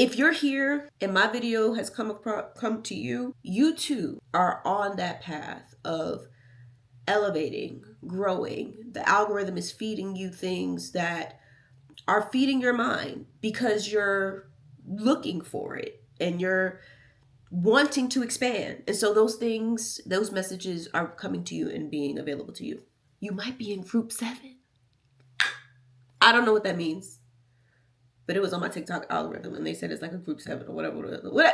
If you're here and my video has come to you, you too are on that path of elevating, growing. The algorithm is feeding you things that are feeding your mind because you're looking for it and you're wanting to expand. And so those things, those messages are coming to you and being available to you. You might be in group 7. I don't know what that means, but it was on my TikTok algorithm and they said it's like a group 7 or whatever.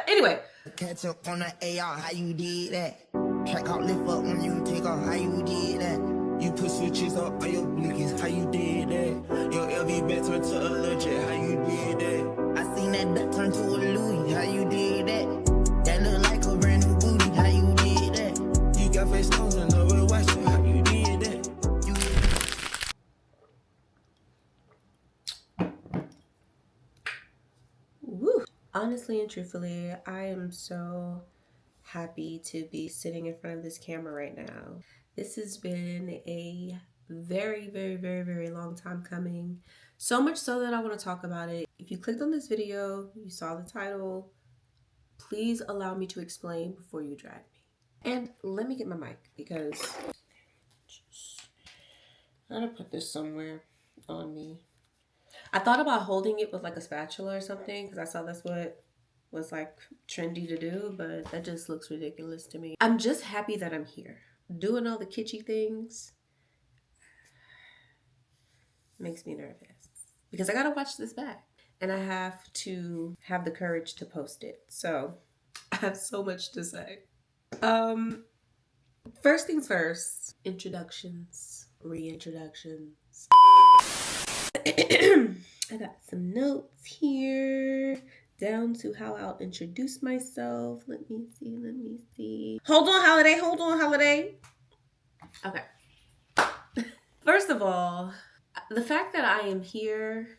Anyway. Catch up on the AR, how you did that? Track out, lift up when you take off, how you did that? You put switches up on your blinkies, how you did that? Your LV back turned to a legit, how you did that? I seen that duck turn to a Louis, how you did that? That look like a brand new booty, how you did that? You got face stones and no real watch, how you did that? Woo. Honestly and truthfully, I am so happy to be sitting in front of this camera right now. This has been a very, very, very, very long time coming. So much so that I want to talk about it. If you clicked on this video, you saw the title, please allow me to explain before you drag me. And let me get my mic because I'm gonna put this somewhere on me. I thought about holding it with like a spatula or something because I saw that's what was like trendy to do, but that just looks ridiculous to me. I'm just happy that I'm here. Doing all the kitschy things makes me nervous because I gotta watch this back and I have to have the courage to post it. So I have so much to say. First things first, introductions, reintroductions. I got some notes here down to how I'll introduce myself. Let me see. Hold on, Holiday. Okay. First of all, the fact that I am here,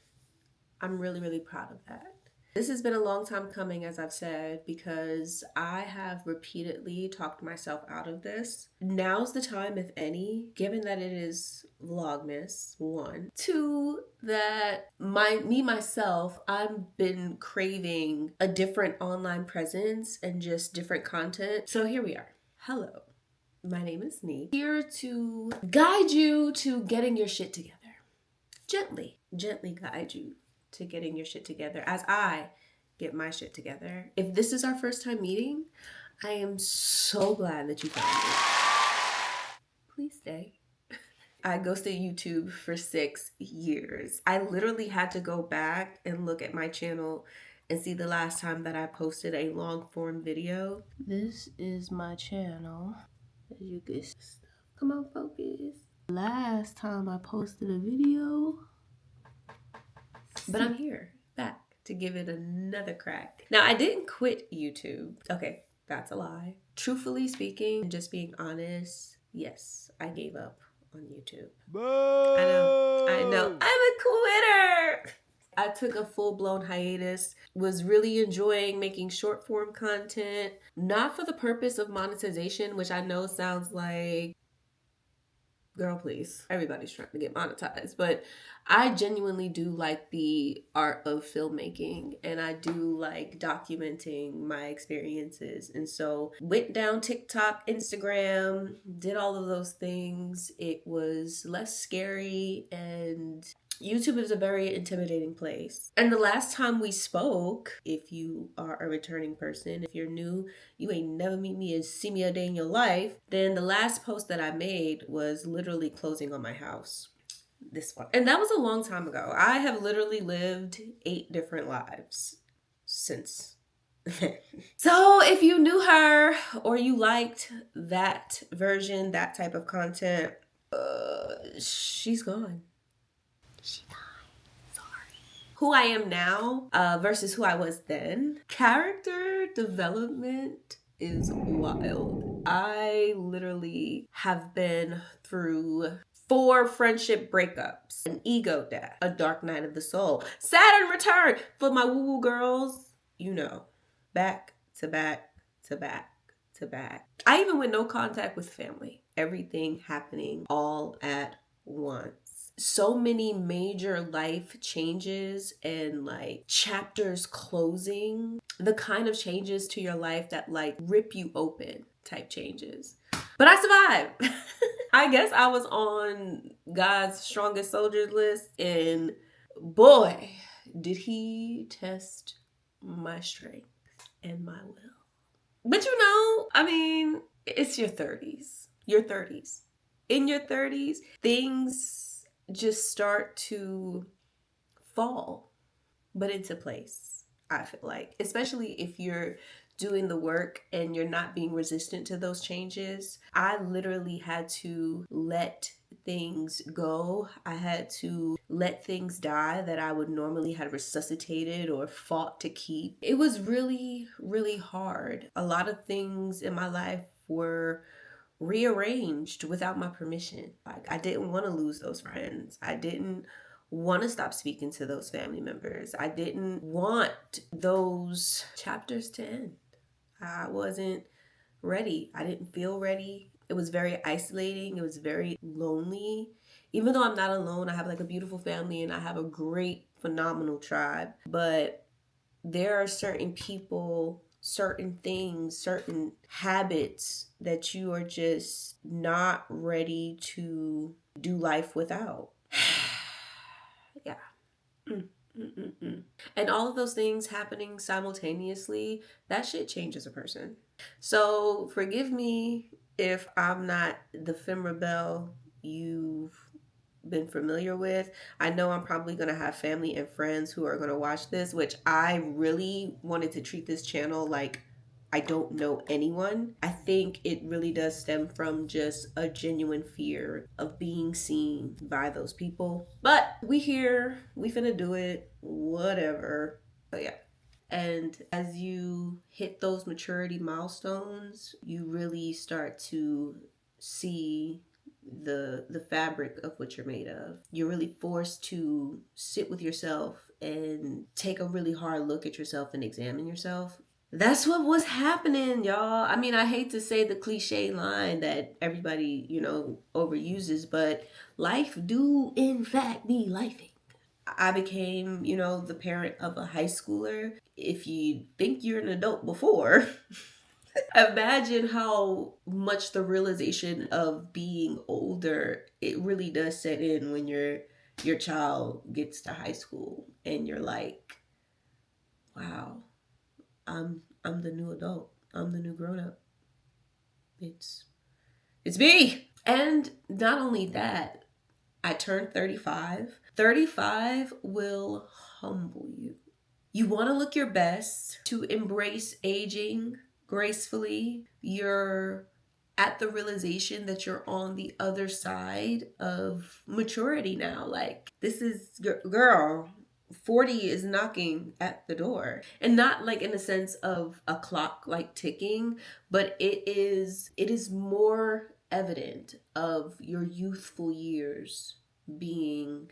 I'm really, really proud of that. This has been a long time coming, as I've said, because I have repeatedly talked myself out of this. Now's the time, if any, given that it is Vlogmas, 1. 2, that myself, I've been craving a different online presence and just different content. So here we are. Hello, my name is Nee, here to guide you to getting your shit together. Gently guide you to getting your shit together as I get my shit together. If this is our first time meeting, I am so glad that you found me. Please stay. I ghosted YouTube for 6 years. I literally had to go back and look at my channel and see the last time that I posted a long form video. This is my channel. As you can see. Come on, focus. Last time I posted a video, but I'm here, back, to give it another crack. Now, I didn't quit YouTube. Okay, that's a lie. Truthfully speaking, just being honest, yes, I gave up on YouTube. I know. I'm a quitter. I took a full-blown hiatus, was really enjoying making short form content, not for the purpose of monetization, which I know sounds like, girl, please. Everybody's trying to get monetized. But I genuinely do like the art of filmmaking and I do like documenting my experiences. And so went down TikTok, Instagram, did all of those things. It was less scary and YouTube is a very intimidating place. And the last time we spoke, if you are a returning person, if you're new, you ain't never meet me and see me a day in your life, then the last post that I made was literally closing on my house. This one. And that was a long time ago. I have literally lived 8 different lives since. So if you knew her or you liked that version, that type of content, she's gone. Who I am now versus who I was then. Character development is wild. I literally have been through 4 friendship breakups, an ego death, a dark night of the soul, Saturn return for my woo-woo girls, you know, back to back to back to back. I even went no contact with family. Everything happening all at once. so many major life changes and like chapters closing, the kind of changes to your life that like rip you open type changes. But I survived. I guess I was on God's strongest soldiers list, and boy, did he test my strength and my will. But you know, I mean, it's your 30s. Your 30s. In your 30s, things just start to fall, but into place, I feel like. Especially if you're doing the work and you're not being resistant to those changes. I literally had to let things go. I had to let things die that I would normally have resuscitated or fought to keep. It was really, really hard. A lot of things in my life were rearranged without my permission. Like, I didn't want to lose those friends. I didn't want to stop speaking to those family members. I didn't want those chapters to end. I wasn't ready. I didn't feel ready. It was very isolating. It was very lonely. Even though I'm not alone, I have like a beautiful family and I have a great, phenomenal tribe. But there are certain people, certain things, certain habits that you are just not ready to do life without. Yeah. And all of those things happening simultaneously, that shit changes a person. So forgive me if I'm not the femme rebel you've been familiar with. I know I'm probably going to have family and friends who are going to watch this, which I really wanted to treat this channel like I don't know anyone. I think it really does stem from just a genuine fear of being seen by those people. But we here, we finna do it, whatever. So yeah. And as you hit those maturity milestones, you really start to see the fabric of what you're made of. You're really forced to sit with yourself and take a really hard look at yourself and examine yourself. That's what was happening, y'all. I mean, I hate to say the cliche line that everybody, you know, overuses, but life do in fact be lifing. I became, you know, the parent of a high schooler. If you think you're an adult before, imagine how much the realization of being older, it really does set in when your child gets to high school and you're like, wow, I'm the new adult. I'm the new grown up. It's me. And not only that, I turned 35. 35 will humble you. You want to look your best, to embrace aging gracefully. You're at the realization that you're on the other side of maturity now. Like, this is, girl, 40 is knocking at the door. And not like in the sense of a clock like ticking, but it is more evident of your youthful years being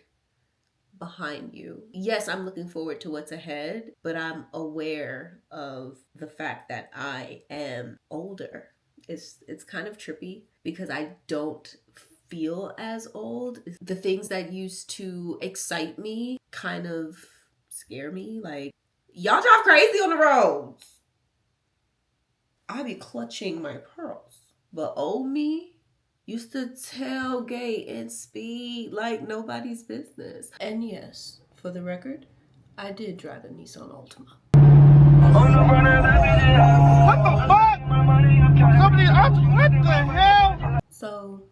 behind you. Yes, I'm looking forward to what's ahead, but I'm aware of the fact that I am older. It's kind of trippy because I don't feel as old. The things that used to excite me kind of scare me. Like, y'all drive crazy on the roads. I be clutching my pearls. But old me used to tailgate and speed like nobody's business. And yes, for the record, I did drive a Nissan Altima. What the fuck? What the hell? So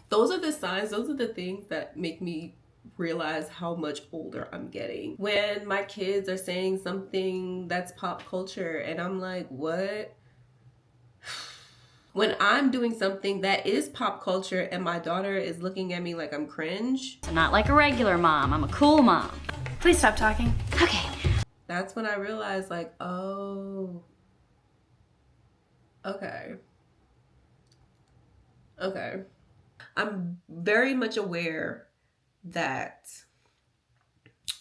those are the signs, those are the things that make me realize how much older I'm getting. When my kids are saying something that's pop culture and I'm like, what? When I'm doing something that is pop culture and my daughter is looking at me like I'm cringe. I'm not like a regular mom, I'm a cool mom. Please stop talking. Okay. That's when I realized, like, oh, okay. Okay. I'm very much aware that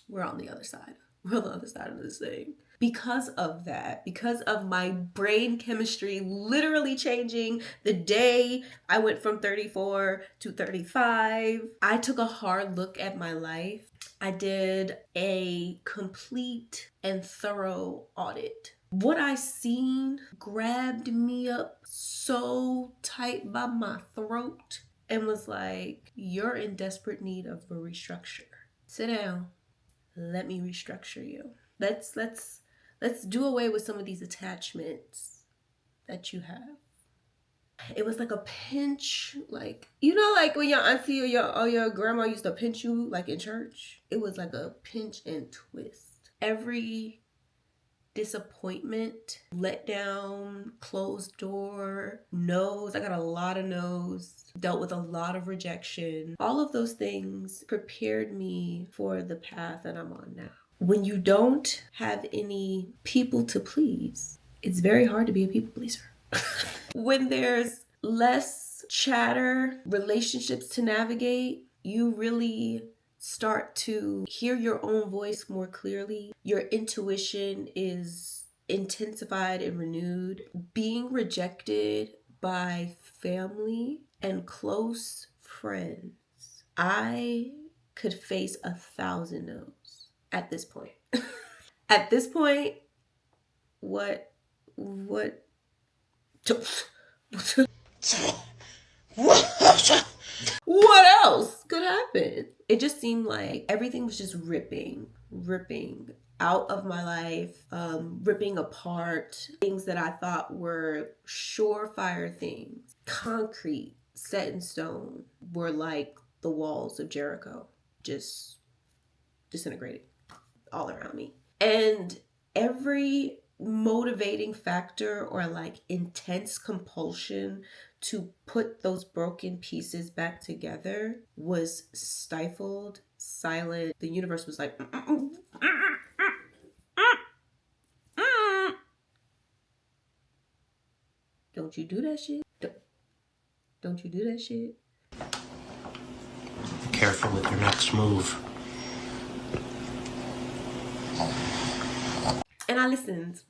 we're on the other side. We're on the other side of this thing. because of that, because of my brain chemistry literally changing the day I went from 34 to 35. I took a hard look at my life. I did a complete and thorough audit. What I seen grabbed me up so tight by my throat and was like, you're in desperate need of a restructure. Sit down. Let me restructure you. Let's do away with some of these attachments that you have. It was like a pinch, like, you know, like when your auntie or your grandma used to pinch you like in church. It was like a pinch and twist. Every disappointment, letdown, closed door, no's. I got a lot of no's, dealt with a lot of rejection. All of those things prepared me for the path that I'm on now. When you don't have any people to please, it's very hard to be a people pleaser. When there's less chatter, relationships to navigate, you really start to hear your own voice more clearly. Your intuition is intensified and renewed. Being rejected by family and close friends, I could face 1,000 no's at this point. At this point, what else could happen? It just seemed like everything was just ripping out of my life, ripping apart things that I thought were surefire things, concrete, set in stone, were like the walls of Jericho, just disintegrated all around me. And every motivating factor or like intense compulsion to put those broken pieces back together was stifled, silent. The universe was like, don't you do that shit. Don't you do that shit. Be careful with your next move. And I listened.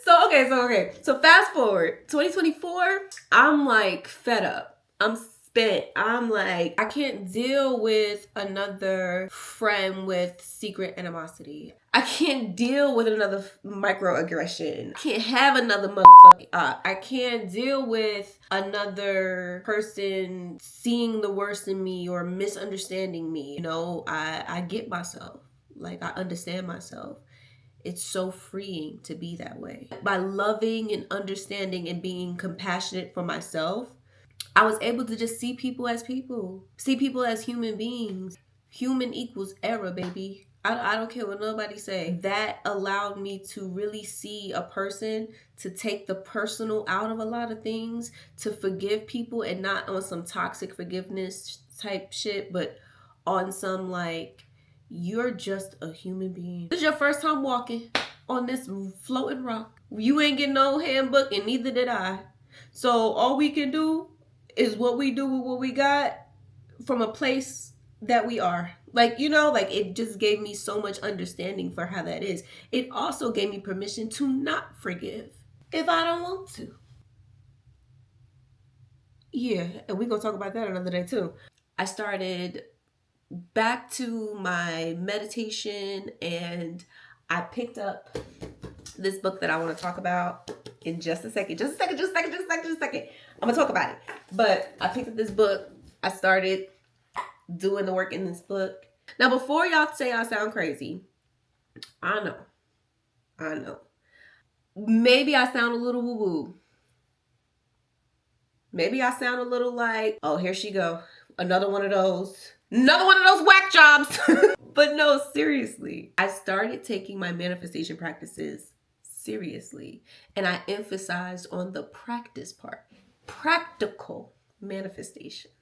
So fast forward, 2024, I'm like fed up. I'm spent. I'm like, I can't deal with another friend with secret animosity. I can't deal with another microaggression. I can't have another motherfucking I can't deal with another person seeing the worst in me or misunderstanding me. You know, I get myself. Like, I understand myself. It's so freeing to be that way. By loving and understanding and being compassionate for myself, I was able to just see people as people. See people as human beings. Human equals error, baby. I don't care what nobody say. That allowed me to really see a person, to take the personal out of a lot of things, to forgive people, and not on some toxic forgiveness type shit, but on some like, you're just a human being. This is your first time walking on this floating rock. You ain't getting no handbook, and neither did I. So all we can do is what we do with what we got from a place that we are. Like, you know, like, it just gave me so much understanding for how that is. It also gave me permission to not forgive if I don't want to. Yeah, and we're gonna talk about that another day too. I started back to my meditation, and I picked up this book that I want to talk about in just a second. I'm gonna talk about it. But I picked up this book. I started doing the work in this book. Now, before y'all say I sound crazy, I know. Maybe I sound a little woo-woo. Maybe I sound a little like, oh, here she go. Another one of those whack jobs. But no, seriously. I started taking my manifestation practices seriously. And I emphasized on the practice part. Practical manifestation.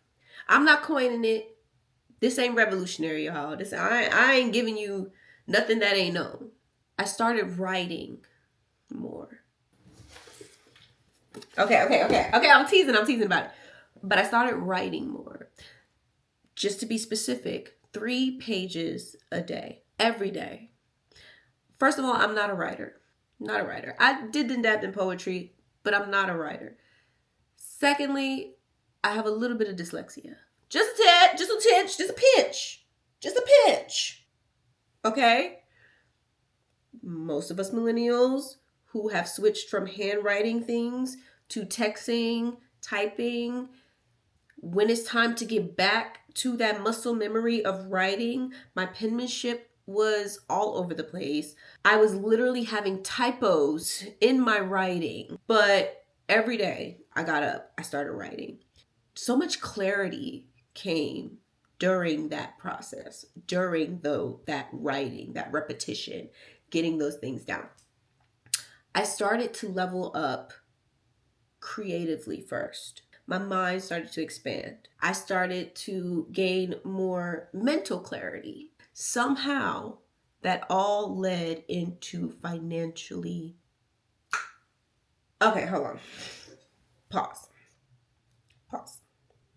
I'm not coining it. This ain't revolutionary, y'all. I ain't giving you nothing that ain't known. I started writing more. Okay. I'm teasing about it. But I started writing more. Just to be specific, 3 pages a day, every day. First of all, I'm not a writer. Not a writer. I did adapt in poetry, but I'm not a writer. Secondly, I have a little bit of dyslexia. Just a tad, just a tinge, just a pinch. Just a pinch. Okay? Most of us millennials who have switched from handwriting things to texting, typing, when it's time to get back to that muscle memory of writing, my penmanship was all over the place. I was literally having typos in my writing, but every day I got up, I started writing. So much clarity came during that process, during that writing, that repetition, getting those things down. I started to level up creatively first. My mind started to expand. I started to gain more mental clarity. Somehow that all led into financially. Okay, hold on. Pause.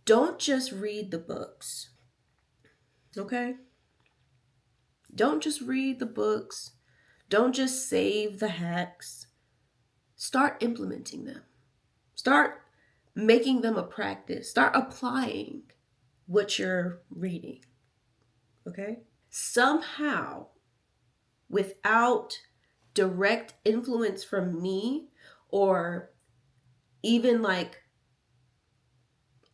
Don't just read the books. Okay? Don't just read the books. Don't just save the hacks. Start implementing them. Start making them a practice. Start applying what you're reading. Okay? Somehow, without direct influence from me, or even like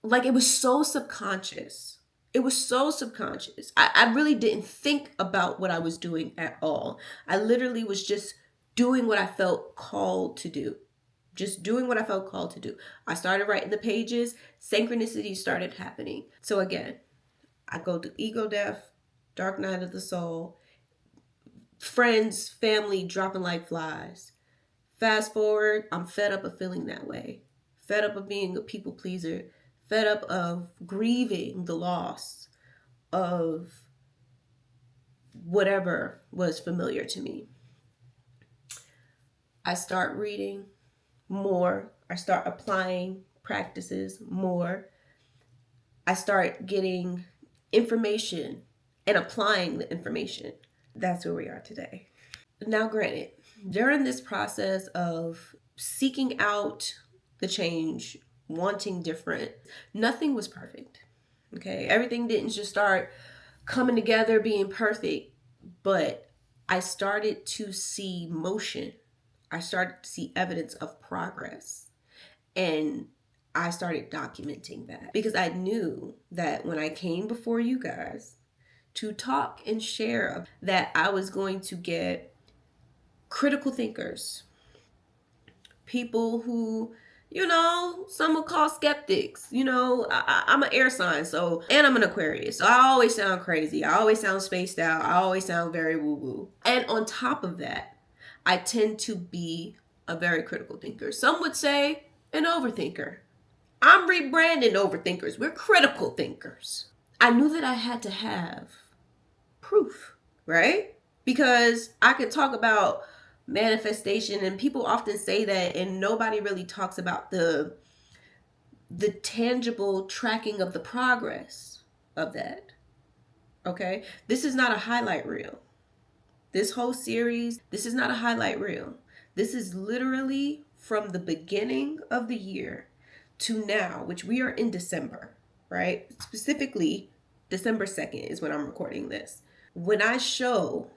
it was so subconscious. It was so subconscious. I really didn't think about what I was doing at all. I literally was just doing what I felt called to do. Just doing what I felt called to do. I started writing the pages. Synchronicities started happening. So again, I go to ego death, dark night of the soul, friends, family dropping like flies. Fast forward, I'm fed up of feeling that way. Fed up of being a people pleaser. Fed up of grieving the loss of whatever was familiar to me. I start reading more. I start applying practices more. I start getting information and applying the information. That's where we are today. Now, granted, during this process of seeking out the change, wanting different, nothing was perfect. Okay, everything didn't just start coming together being perfect, but I started to see motion. I started to see evidence of progress, and I started documenting that because I knew that when I came before you guys to talk and share, that I was going to get critical thinkers, people who, some would call skeptics. I'm an air sign, and I'm an Aquarius, so I always sound crazy. I always sound spaced out. I always sound very woo-woo. And on top of that, I tend to be a very critical thinker. Some would say an overthinker. I'm rebranding overthinkers. We're critical thinkers. I knew that I had to have proof, right? Because I could talk about manifestation, and people often say that, and nobody really talks about the tangible tracking of the progress of that. Okay? This is not a highlight reel. This whole series, this is not a highlight reel. This is literally from the beginning of the year to now, which we are in December, right? Specifically, December 2nd is when I'm recording this. When I show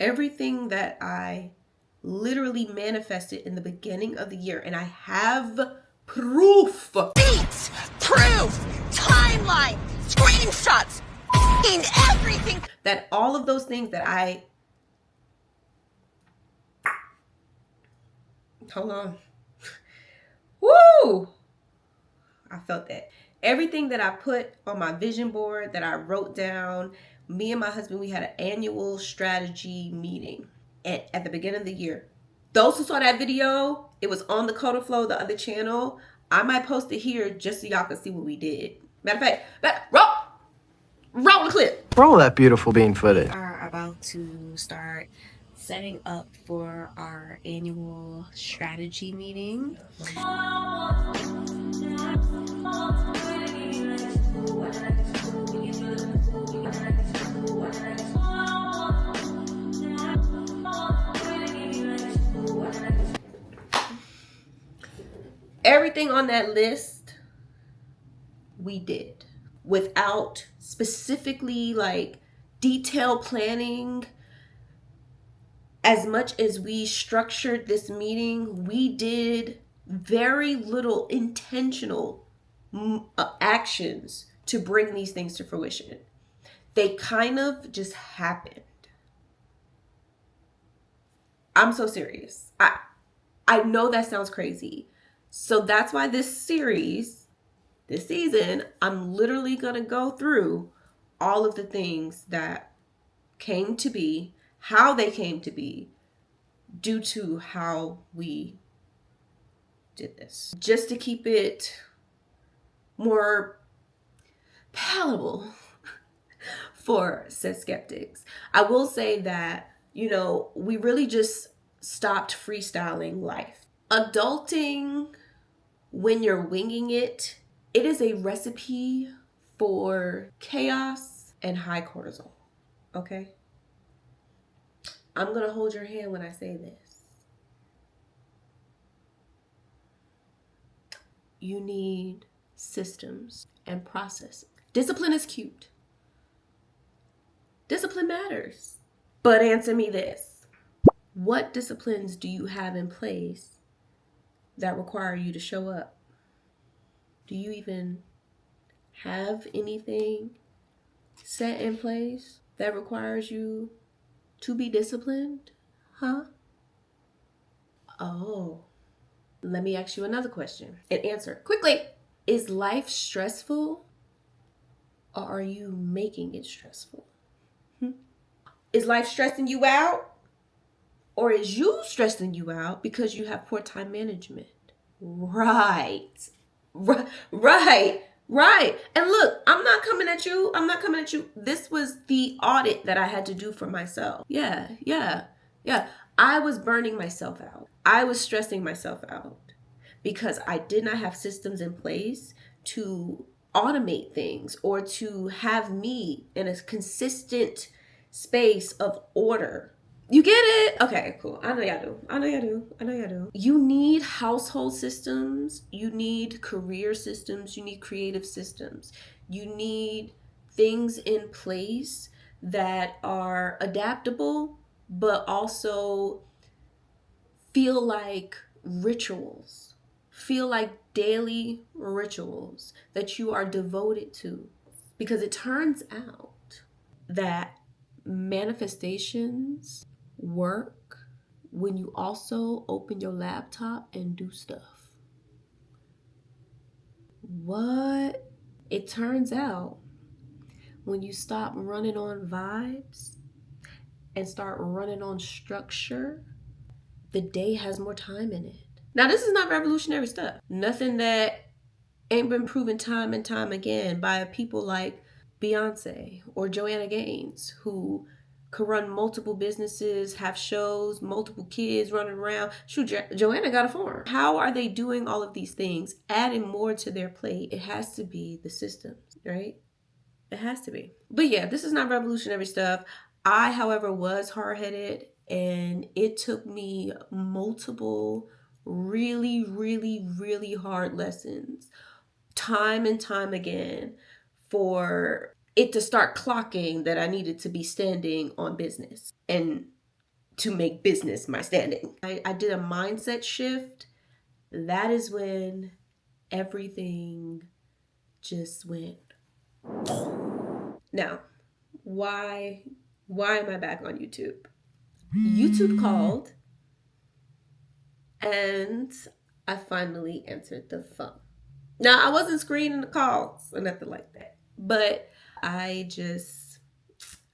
everything that I literally manifested in the beginning of the year, and I have proof. Dates, proof, timeline, screenshots, in everything. That all of those things that hold on. Woo! I felt that. Everything that I put on my vision board, that I wrote down, me and my husband, we had an annual strategy meeting at the beginning of the year. Those who saw that video, it was on the Coda Flow, the other channel. I might post it here just so y'all can see what we did. Matter of fact, roll the clip. Roll that beautiful bean footage. We are about to start setting up for our annual strategy meeting. everything on that list we did without specifically like detailed planning. As much as we structured this meeting, we did very little intentional actions to bring these things to fruition. They kind of just happened. I'm so serious. I know that sounds crazy. So that's why this series, this season, I'm literally going to go through all of the things that came to be, how they came to be, due to how we did this. Just to keep it more palatable for said skeptics. I will say that, you know, we really just stopped freestyling life. Adulting, when you're winging it, it is a recipe for chaos and high cortisol, okay? I'm gonna hold your hand when I say this. You need systems and processes. Discipline is cute. Discipline matters. But answer me this. What disciplines do you have in place that require you to show up? Do you even have anything set in place that requires you to be disciplined? Huh? Oh. Let me ask you another question and answer quickly. Is life stressful, or are you making it stressful? Is life stressing you out, or is you stressing you out because you have poor time management? Right. Right. And look, I'm not coming at you. This was the audit that I had to do for myself. Yeah. I was burning myself out. I was stressing myself out because I did not have systems in place to automate things or to have me in a consistent space of order. You get it? Okay, cool. I know y'all do. You need household systems. You need career systems. You need creative systems. You need things in place that are adaptable, but also feel like rituals. Feel like daily rituals that you are devoted to. Because it turns out that manifestations work when you also open your laptop and do stuff. What? It turns out when you stop running on vibes and start running on structure, the day has more time in it. Now, this is not revolutionary stuff. Nothing that ain't been proven time and time again by people like Beyonce or Joanna Gaines, who could run multiple businesses, have shows, multiple kids running around. Shoot, Joanna got a farm. How are they doing all of these things, adding more to their plate? It has to be the systems, right? It has to be. But yeah, this is not revolutionary stuff. I, however, was hard-headed, and it took me multiple really, really, really hard lessons, time and time again, for it to start clocking that I needed to be standing on business and to make business my standing. I did a mindset shift. That is when everything just went. Now, why am I back on YouTube? YouTube called and I finally answered the phone. Now, I wasn't screening the calls or nothing like that, but I just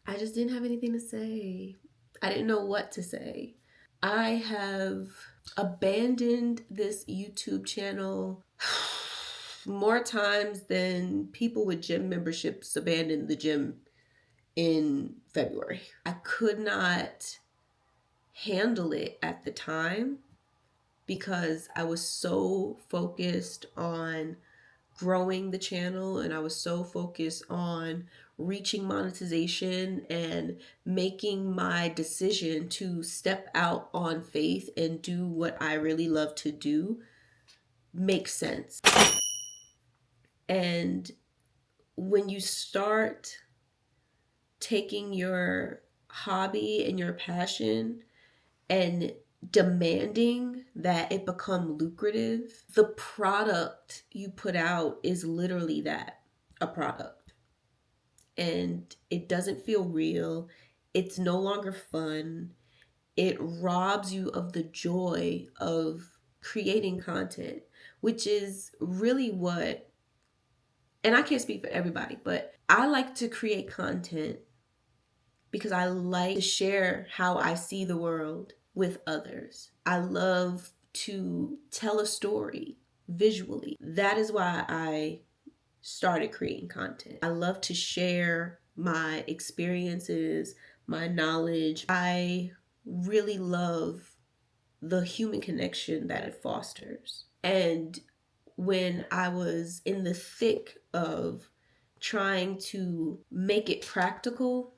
didn't have anything to say. I didn't know what to say. I have abandoned this YouTube channel more times than people with gym memberships abandoned the gym in February. I could not handle it at the time because I was so focused on growing the channel and I was so focused on reaching monetization and making my decision to step out on faith and do what I really love to do, make sense. And when you start taking your hobby and your passion and demanding that it become lucrative, the product you put out is literally that, a product. And it doesn't feel real. It's no longer fun. It robs you of the joy of creating content, which is really what, and I can't speak for everybody, but I like to create content because I like to share how I see the world with others. I love to tell a story visually. That is why I started creating content. I love to share my experiences, my knowledge. I really love the human connection that it fosters. And when I was in the thick of trying to make it practical,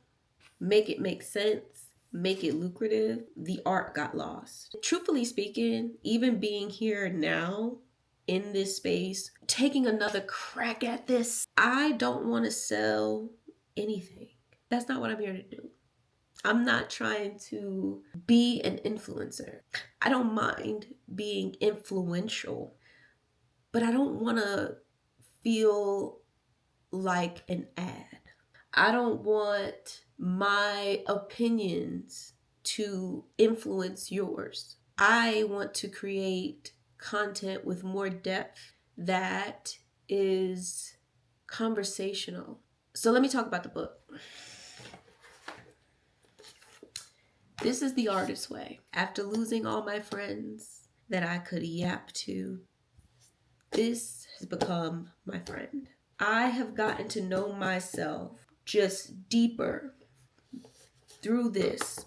make it make sense, make it lucrative, the art got lost. Truthfully speaking, even being here now in this space, taking another crack at this, I don't want to sell anything. That's not what I'm here to do. I'm not trying to be an influencer. I don't mind being influential, but I don't want to feel like an ad. I don't want my opinions to influence yours. I want to create content with more depth that is conversational. So let me talk about the book. This is the artist's way. After losing all my friends that I could yap to, this has become my friend. I have gotten to know myself just deeper through this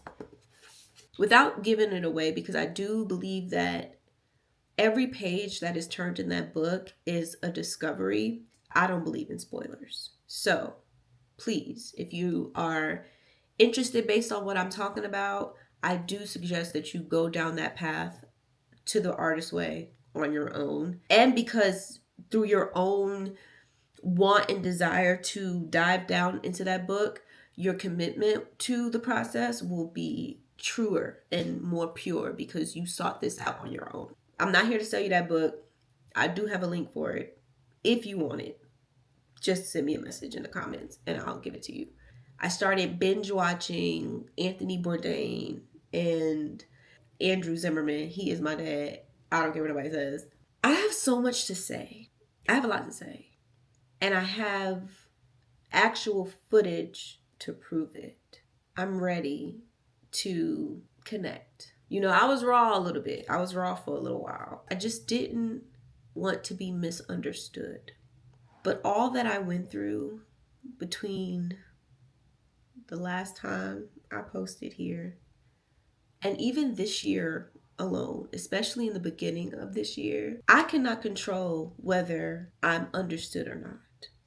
without giving it away, because I do believe that every page that is turned in that book is a discovery. I don't believe in spoilers. So please, if you are interested based on what I'm talking about, I do suggest that you go down that path to the artist's way on your own. And because through your own want and desire to dive down into that book, your commitment to the process will be truer and more pure because you sought this out on your own. I'm not here to sell you that book. I do have a link for it. If you want it, just send me a message in the comments and I'll give it to you. I started binge watching Anthony Bourdain and Andrew Zimmerman. He is my dad. I don't care what nobody says. I have so much to say. I have a lot to say. And I have actual footage to prove it. I'm ready to connect. You know, I was raw a little bit. I was raw for a little while. I just didn't want to be misunderstood. But all that I went through between the last time I posted here and even this year alone, especially in the beginning of this year, I cannot control whether I'm understood or not.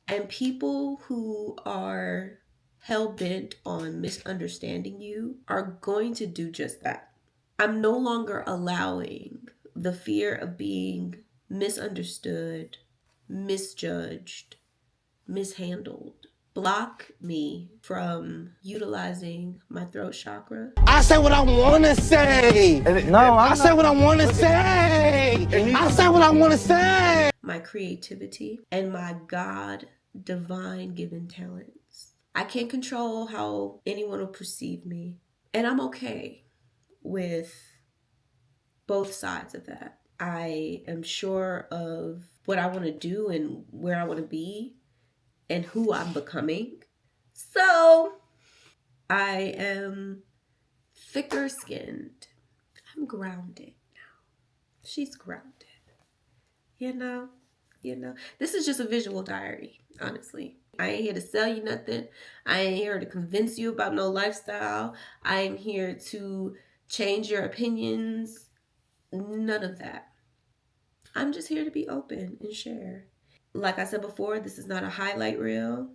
And people who are hell-bent on misunderstanding you are going to do just that. I'm no longer allowing the fear of being misunderstood, misjudged, mishandled block me from utilizing my throat chakra. I say what I want to say. I say what I want to say. I say what I want to say. My creativity and my God divine given talents. I can't control how anyone will perceive me, and I'm okay with both sides of that. I am sure of what I want to do and where I want to be and who I'm becoming. So I am thicker skinned. I'm grounded now. She's grounded. You know, this is just a visual diary, honestly. I ain't here to sell you nothing. I ain't here to convince you about no lifestyle. I'm here to change your opinions. None of that. I'm just here to be open and share. Like I said before, this is not a highlight reel.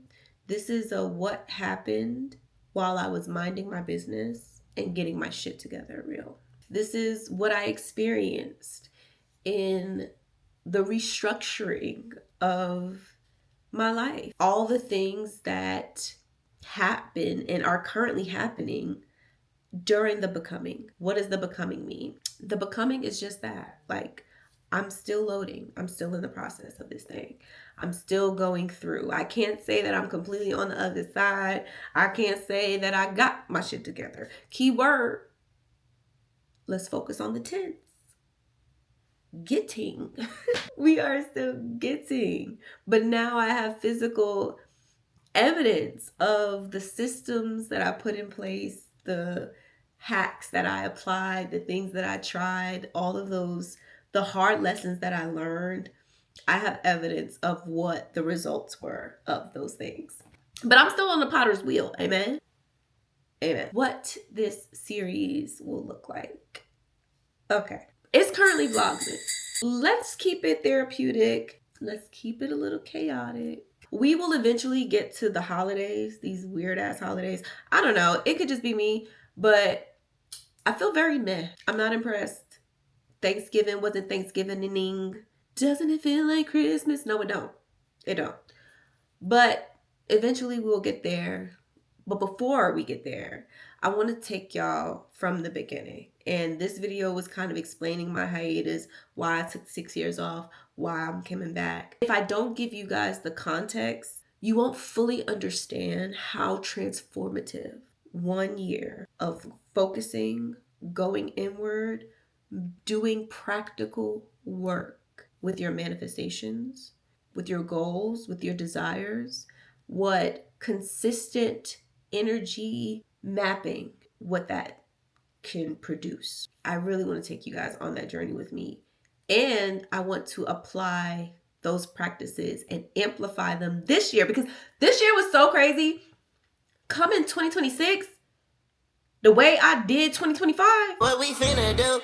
This is a what happened while I was minding my business and getting my shit together reel. This is what I experienced in the restructuring of my life. All the things that happen and are currently happening during the becoming. What does the becoming mean? The becoming is just that. Like, I'm still loading. I'm still in the process of this thing. I'm still going through. I can't say that I'm completely on the other side. I can't say that I got my shit together. Keyword, let's focus on the tense. Getting. We are still getting. But now I have physical evidence of the systems that I put in place, the hacks that I applied, the things that I tried, all of those, the hard lessons that I learned. I have evidence of what the results were of those things. But I'm still on the potter's wheel. Amen. Amen. What this series will look like. Okay. It's currently Vlogmas. Let's keep it therapeutic. Let's keep it a little chaotic. We will eventually get to the holidays, these weird ass holidays. I don't know. It could just be me, but I feel very meh. I'm not impressed. Thanksgiving wasn't Thanksgiving-ing. Doesn't it feel like Christmas? No, it don't. It don't. But eventually we'll get there. But before we get there, I want to take y'all from the beginning. And this video was kind of explaining my hiatus, why I took 6 years off, why I'm coming back. If I don't give you guys the context, you won't fully understand how transformative 1 year of focusing, going inward, doing practical work with your manifestations, with your goals, with your desires, what consistent energy mapping, what that can produce. I really want to take you guys on that journey with me. And I want to apply those practices and amplify them this year, because this year was so crazy. Coming 2026, the way I did 2025. What we finna do?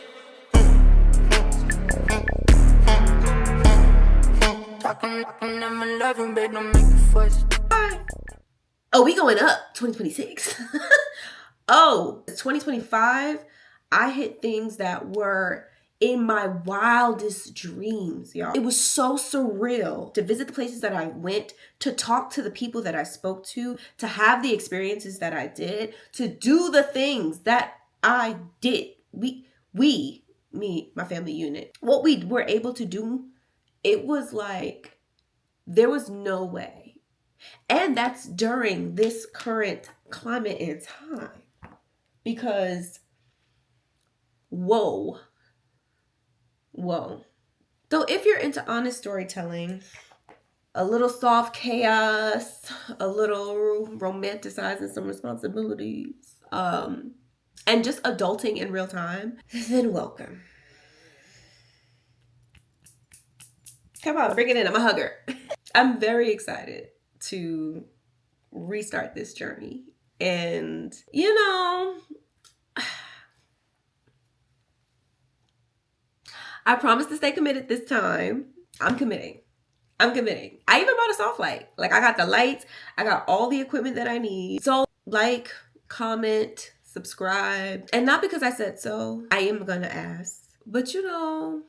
Oh, we going up 2026. Oh, 2025, I hit things that were in my wildest dreams, y'all. It was so surreal to visit the places that I went, to talk to the people that I spoke to have the experiences that I did, to do the things that I did. We, me, my family unit, what we were able to do, it was like, there was no way. And that's during this current climate and time. Because, whoa. So if you're into honest storytelling, a little soft chaos, a little romanticizing some responsibilities, and just adulting in real time, then welcome. Come on, bring it in. I'm a hugger. I'm very excited to restart this journey. And, you know, I promise to stay committed this time. I'm committing. I even bought a soft light. Like, I got the lights. I got all the equipment that I need. So, like, comment, subscribe. And not because I said so. I am going to ask. But, you know,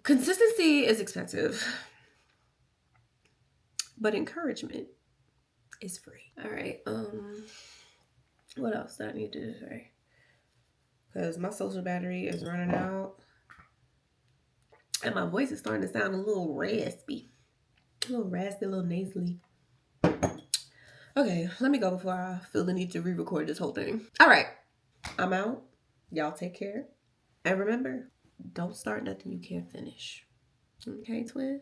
consistency is expensive. But encouragement is free. All right. What else do I need to say? Because my social battery is running out. And my voice is starting to sound a little raspy. A little raspy, a little nasally. Okay, let me go before I feel the need to re-record this whole thing. All right. I'm out. Y'all take care. And remember, don't start nothing you can't finish. Okay, twin?